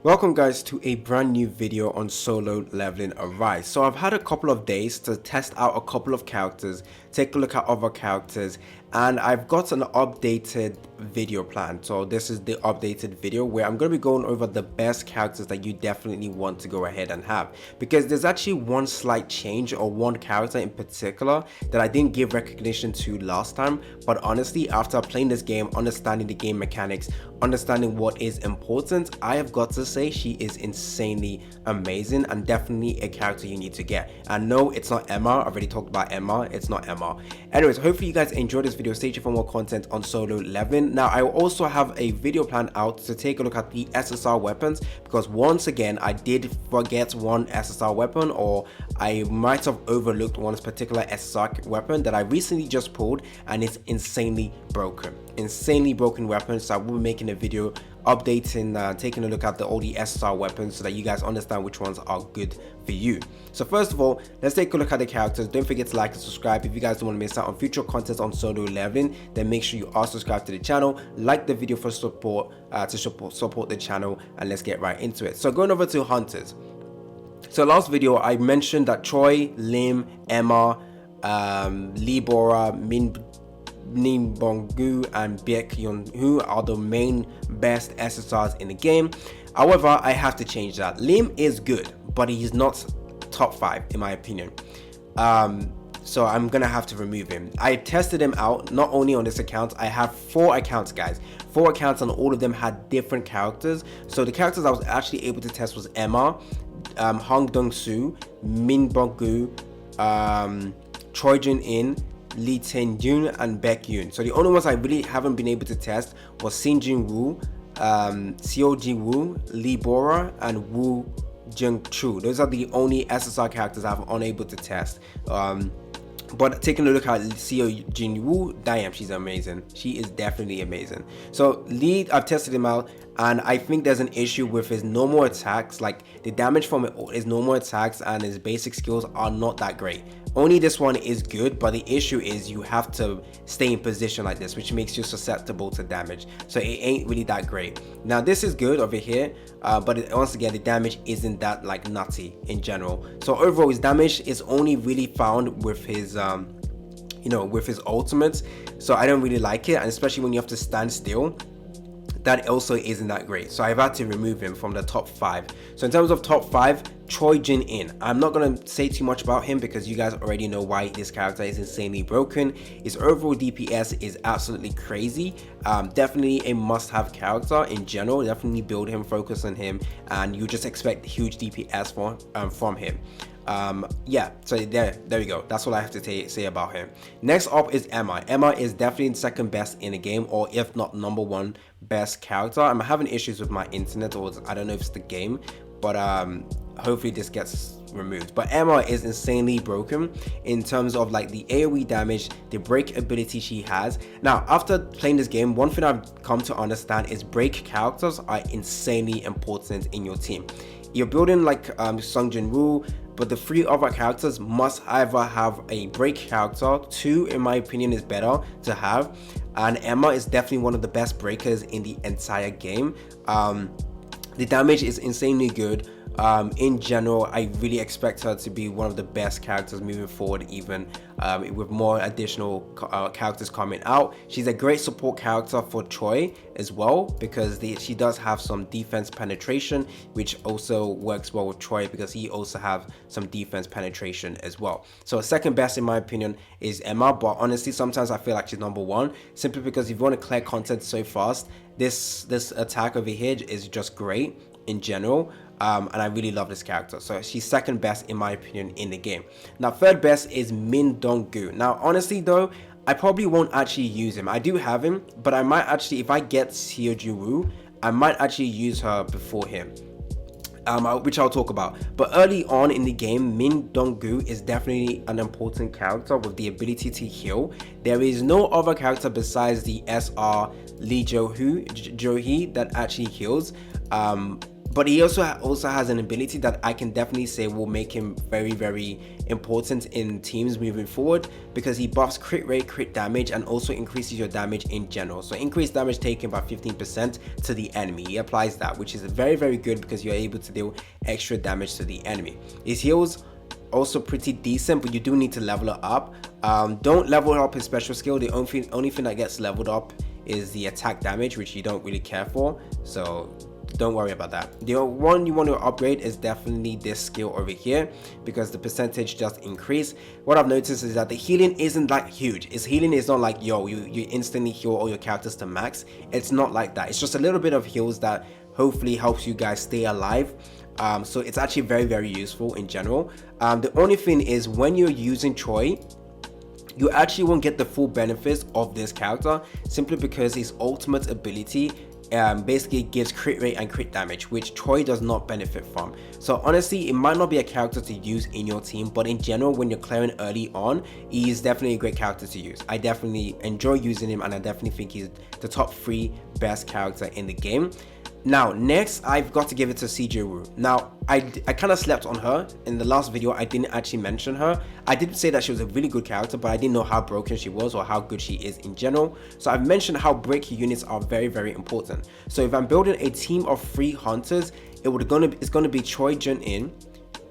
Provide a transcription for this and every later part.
Welcome guys to a brand new video on solo leveling Arise. So I've had a couple of days to test out a couple of characters, take a look at other characters, and I've got an updated video plan. So this is the updated video where I'm going to be going over the best characters that you definitely want to go ahead and have, because there's actually one slight change or one character in particular that I didn't give recognition to last time. But honestly, after playing this game, understanding the game mechanics, understanding what is important, I have got to say she is insanely amazing and definitely a character you need to get. And no, it's not Emma. I've already talked about Emma. It's not Emma. Anyways, hopefully you guys enjoyed this video. Stay tuned for more content on solo leveling. Now I also have a video plan out to take a look at the SSR weapons, because once again I did forget one SSR weapon, or I might have overlooked one particular SSR weapon that I recently just pulled, and it's insanely broken weapon. So I will be making a video updating, taking a look at all the SSR weapons so that you guys understand which ones are good for you. So first of all, let's take a look at the characters. Don't forget to like and subscribe if you guys don't want to miss out on future content on solo leveling. Then make sure you are subscribed to the channel, like the video for support, support the channel, and let's get right into it. So going over to hunters. So last video I mentioned that Choi, Lim, Emma, Lior, Netmarble, and Beck Yun, who are the main best SSRs in the game. However, I have to change that. Lim is good, but he's not top 5 in my opinion. So I'm gonna have to remove him. I tested him out not only on this account. I have 4 accounts, guys. 4 accounts, and all of them had different characters. So the characters I was actually able to test was Emma, Hong Dong-soo, Min Bong-gu, Choi Jun-in, Lee Tae-jun, and Beck Yun. So the only ones I really haven't been able to test was Sin Jin-woo, Seo Ji-woo, Lee Bora, and Woo Jung-chu. Those are the only SSR characters I'm unable to test. But taking a look at Seo Jin-woo, damn, she's amazing. She is definitely amazing. So Lee, I've tested him out, and I think there's an issue with his normal attacks. Like the damage from his normal attacks and his basic skills are not that great. Only this one is good, but the issue is you have to stay in position like this, which makes you susceptible to damage. So it ain't really that great. Now this is good over here, but once again the damage isn't that like nutty in general. So overall his damage is only really found with his with his ultimates. So I don't really like it, and especially when you have to stand still, that also isn't that great. So I've had to remove him from the top 5. So in terms of top 5, Choi Jin-in. I'm not going to say too much about him because you guys already know why this character is insanely broken. His overall DPS is absolutely crazy. Definitely a must-have character in general. Definitely build him, focus on him, and you just expect huge DPS from him. Yeah, so there we go. That's all I have to say about him. Next up is Emma. Emma is definitely second best in the game, or if not number 1 best character. I'm having issues with my internet, or I don't know if it's the game, but hopefully this gets removed. But Emma is insanely broken in terms of like the AoE damage, the break ability she has. Now after playing this game, one thing I've come to understand is break characters are insanely important in your team. You're building like Sung Jin-woo, but the 3 other characters must either have a break character. 2 in my opinion is better to have, and Emma is definitely one of the best breakers in the entire game. The damage is insanely good. In general, I really expect her to be one of the best characters moving forward, even with more additional characters coming out. She's a great support character for Choi as well, because she does have some defense penetration, which also works well with Choi because he also have some defense penetration as well. So second best in my opinion is Emma, but honestly sometimes I feel like she's number 1, simply because if you want to clear content so fast, this attack over here is just great in general. And I really love this character. So she's second best in my opinion in the game. Now third best is Min Dong-gu. Now honestly though, I probably won't actually use him. I do have him, but I might actually, if I get Seo Ji-woo, I might actually use her before him, which I'll talk about. But early on in the game, Min Dong-gu is definitely an important character with the ability to heal. There is no other character besides the SR Lee Jo-hee that actually heals. but he also has an ability that I can definitely say will make him very, very important in teams moving forward, because he buffs crit rate, crit damage, and also increases your damage in general. So increased damage taken by 15% to the enemy. He applies that, which is very, very good because you're able to deal extra damage to the enemy. His heals also pretty decent, but you do need to level it up. Don't level up his special skill. The only thing that gets leveled up is the attack damage, which you don't really care for, so don't worry about that. The one you want to upgrade is definitely this skill over here, because the percentage does increase. What I've noticed is that the healing isn't that huge. His healing is not like, yo, you instantly heal all your characters to max. It's not like that. It's just a little bit of heals that hopefully helps you guys stay alive. So it's actually very, very useful in general. The only thing is, when you're using Troy, you actually won't get the full benefits of this character, simply because his ultimate ability basically gives crit rate and crit damage, which Troy does not benefit from. So honestly, it might not be a character to use in your team, but in general, when you're clearing early on, he is definitely a great character to use. I definitely enjoy using him, and I definitely think he's the top 3 best character in the game. Now, next, I've got to give it to CJ Wu. Now, I kind of slept on her. In the last video, I didn't actually mention her. I did say that she was a really good character, but I didn't know how broken she was or how good she is in general. So I've mentioned how break units are very, very important. So if I'm building a team of 3 hunters, it's gonna be Choi Jun-in,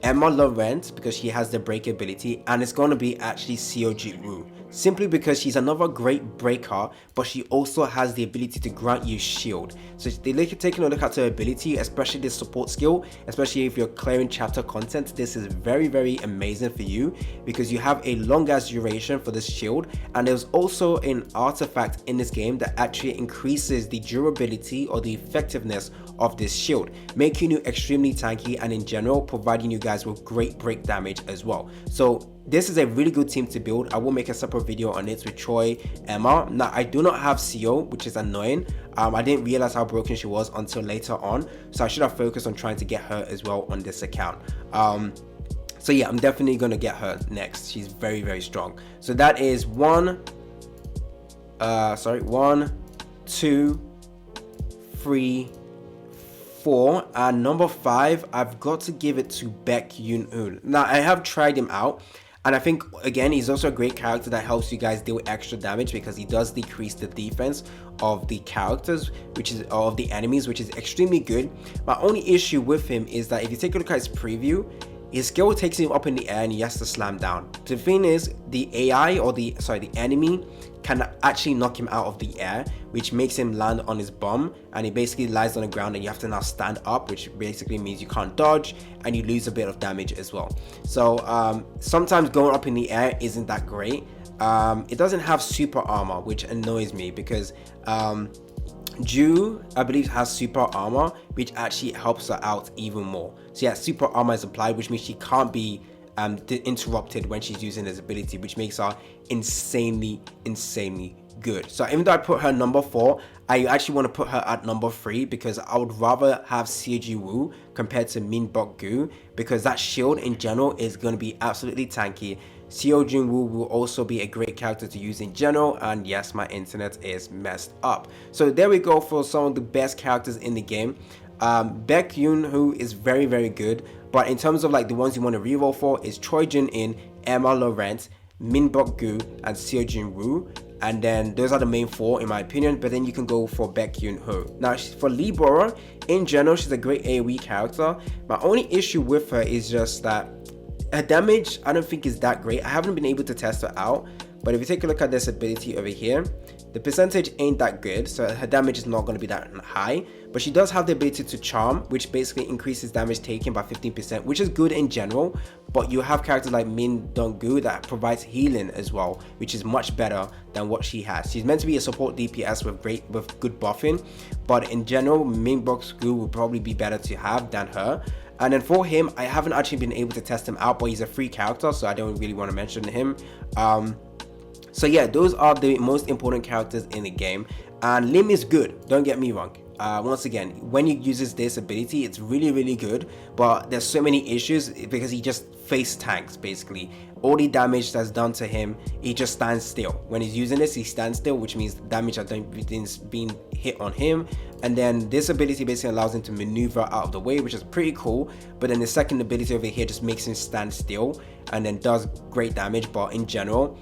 Emma Laurent, because she has the break ability, and it's going to be actually Seoji Woo, simply because she's another great breaker, but she also has the ability to grant you shield. So taking a look at her ability, especially this support skill, especially if you're clearing chapter content, this is very, very amazing for you, because you have a long ass duration for this shield. And there's also an artifact in this game that actually increases the durability or the effectiveness of this shield, making you extremely tanky, and in general providing you guys with great break damage as well. So this is a really good team to build. I will make a separate video on it with Troy, Emma. Now, I do not have CO, which is annoying. I didn't realize how broken she was until later on, so I should have focused on trying to get her as well on this account. So yeah, I'm definitely gonna get her next. She's very, very strong. So that is 1, 2, 3, 4, and number 5, I've got to give it to Beck Yun. Now, I have tried him out, and I think, again, he's also a great character that helps you guys deal extra damage, because he does decrease the defense of the characters, which is of the enemies, which is extremely good. My only issue with him is that if you take a look at his preview, his skill takes him up in the air and he has to slam down. The thing is, the AI, or the enemy, can actually knock him out of the air, which makes him land on his bum, and he basically lies on the ground, and you have to now stand up, which basically means you can't dodge, and you lose a bit of damage as well. So sometimes going up in the air isn't that great. It doesn't have super armor, which annoys me, because Ju, I believe, has super armor, which actually helps her out even more. So yeah, super armor is applied, which means she can't be interrupted when she's using his ability, which makes her insanely good. So even though I put her number 4, I actually want to put her at number 3, because I would rather have Seoji Woo compared to Min Bok Gu, because that shield in general is going to be absolutely tanky. Seo Jin Woo will also be a great character to use in general, and yes, my internet is messed up. So there we go for some of the best characters in the game. Beck Yun, who is very, very good, but in terms of like the ones you want to reroll for, is Choi Jin-in, Emma Laurent, Min Bok Gu, and Seo Jin Woo. And then those are the main 4 in my opinion, but then you can go for Beck Yun Ho. Now, for Lior, in general, she's a great AoE character. My only issue with her is just that her damage, I don't think, is that great. I haven't been able to test her out, but if you take a look at this ability over here, the percentage ain't that good, so her damage is not going to be that high. But she does have the ability to charm, which basically increases damage taken by 15%, which is good in general. But you have characters like Min Dong Gu that provides healing as well, which is much better than what she has. She's meant to be a support DPS with good buffing, but in general, Min Bok Gu will probably be better to have than her. And then for him, I haven't actually been able to test him out, but he's a free character, so I don't really want to mention him. So yeah, those are the most important characters in the game. And Lim is good, don't get me wrong. once again, when he uses this ability, it's really good, but there's so many issues because he just face tanks. Basically all the damage that's done to him, he just stands still. When he's using this, he stands still, which means the damage that's being hit on him. And then this ability basically allows him to maneuver out of the way, which is pretty cool. But then the second ability over here just makes him stand still and then does great damage, but in general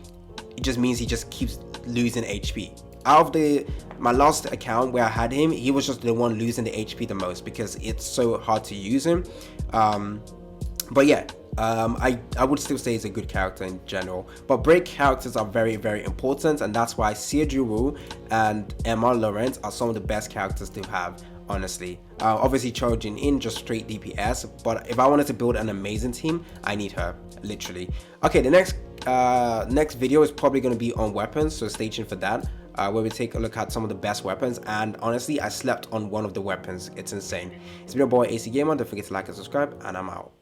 it just means he just keeps losing HP. Out of my last account where I had him, he was just the one losing the HP the most because it's so hard to use him. But yeah, I would still say he's a good character in general, but break characters are very important, and that's why Seju and Emma Lawrence are some of the best characters to have, honestly. Obviously Chojin in just straight DPS, but if I wanted to build an amazing team, I need her, literally. Okay, the next video is probably going to be on weapons, so stay tuned for that, where we take a look at some of the best weapons. And honestly, I slept on one of the weapons. It's insane. It's been your boy AC Gamer. Don't forget to like and subscribe, and I'm out.